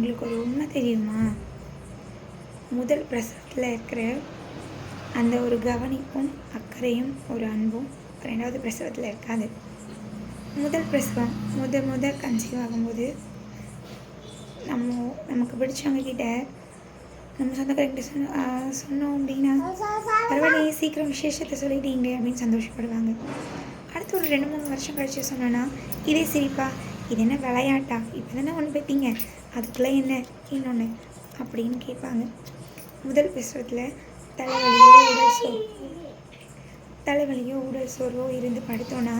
உங்களுக்கு ஒரு உண்மை தெரியுமா? முதல் பிரசவத்தில் இருக்கிற அந்த ஒரு கவனிப்பும் அக்கறையும் ஒரு அன்பும் 2வது பிரசவத்தில் இருக்காது. முதல் பிரசவம் முதல் கன்சீவ் ஆகும்போது நமக்கு பிடிச்சவங்க கிட்ட நம்ம சொந்தக்காரங்கிட்ட சொன்னோம் அப்படின்னா, பரவாயில்லையே சீக்கிரம் விசேஷத்தை சொல்லிட்டீங்க அப்படின்னு சந்தோஷப்படுவாங்க. அடுத்து ஒரு 2-3 வருஷம் கழிச்சு சொன்னோன்னா, இதே சிரிப்பா, இது என்ன விளையாட்டா, இப்போ தானே ஒன்று பெற்றீங்க, அதுக்குள்ளே என்ன இன்னொன்று அப்படின்னு கேட்பாங்க. முதல் பிரசவத்தில் தலைவலியோ உடல் சோர்வோ இருந்து படுத்தோன்னா,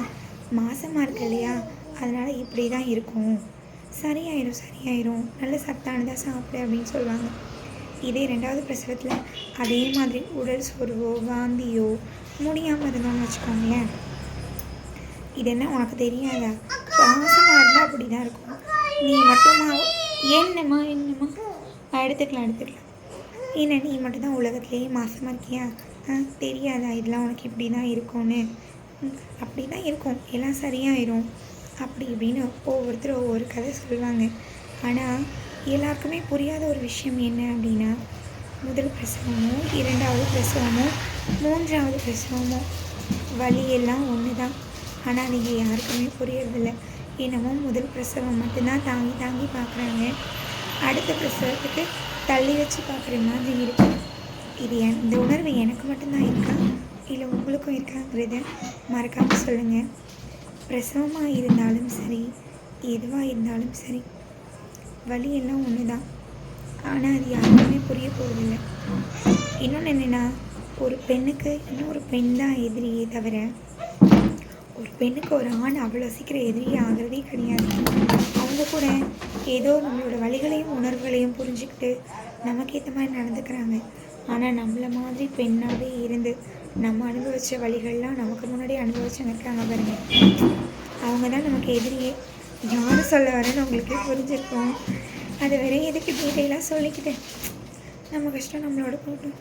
மாசமாக இருக்கு இல்லையா, அதனால் இப்படி தான் இருக்கும், சரியாயிரும், நல்ல சத்தானதாக சாப்பிடு அப்படின்னு சொல்லுவாங்க. இதே 2வது பிரசவத்தில் அதே மாதிரி உடல் சோர்வோ வாந்தியோ முடியாமல் இருந்தோம்னு வச்சுக்கோங்களேன், இது என்ன உனக்கு தெரியாதா, மாசமாக இருந்தால் அப்படி தான் இருக்கும், நீ மட்டுமா என்னம்மா எடுத்துக்கலாம் என்ன நீ மட்டும்தான் உலகத்துலேயே மாசமாக இருக்கியா, தெரியாதா இதெல்லாம் உனக்கு இப்படி தான் இருக்கும்னு, அப்படி தான் இருக்கும், எல்லாம் சரியாயிரும் அப்படி இப்படின்னு ஒவ்வொருத்தரும் ஒவ்வொரு கதை சொல்லுவாங்க. ஆனால் எல்லாருக்குமே புரியாத ஒரு விஷயம் என்ன அப்படின்னா, முதல் பிரசவமோ 2வது பிரசவமோ 3வது பிரசவமோ வலியெல்லாம் ஒன்று தான். ஆனால் நீங்கள் யாருக்குமே புரியறதில்ல. என்னமோ முதல் பிரசவம் மட்டும்தான் தாங்கி பார்க்குறாங்க, அடுத்த பிரசவத்துக்கு தள்ளி வச்சு பார்க்குற மாதிரி இருக்கு. இந்த உணர்வு எனக்கு மட்டும்தான் இருக்கா இல்லை உங்களுக்கும் இருக்காங்கிறத மறக்காமல் சொல்லுங்கள். பிரசவமாக இருந்தாலும் சரி, எதுவாக இருந்தாலும் சரி, வலியெல்லாம் ஒன்று தான். ஆனால் அது யாருக்குமே புரிய போவதில்லை. இன்னொன்று என்னென்னா, ஒரு பெண்ணுக்கு இன்னொரு பெண் தான் எதிரியே தவிர, ஒரு பெண்ணுக்கு ஒரு ஆண் அவ்வளோ சீக்கிரம் எதிரியே ஆகிறதே கிடையாது. அவங்க கூட ஏதோ நம்மளோட வலிகளையும் உணர்வுகளையும் புரிஞ்சுக்கிட்டு நமக்கு ஏற்ற மாதிரி நடந்துக்கிறாங்க. ஆனால் நம்மளை மாதிரி பெண்ணாகவே இருந்து நம்ம அனுபவித்த வலிகள்லாம் நமக்கு முன்னாடி அனுபவிச்சவங்க இருக்காங்க பாருங்க, அவங்க தான் நமக்கு எதிரியே. யாரும் சொல்ல வரேன்னு உங்களுக்கே புரிஞ்சிருக்கோம். அது வேற எதுக்கு டீட்டெயிலாக சொல்லிக்கிட்டேன், நம்ம கஷ்டம் நம்மளோட போட்டோம்.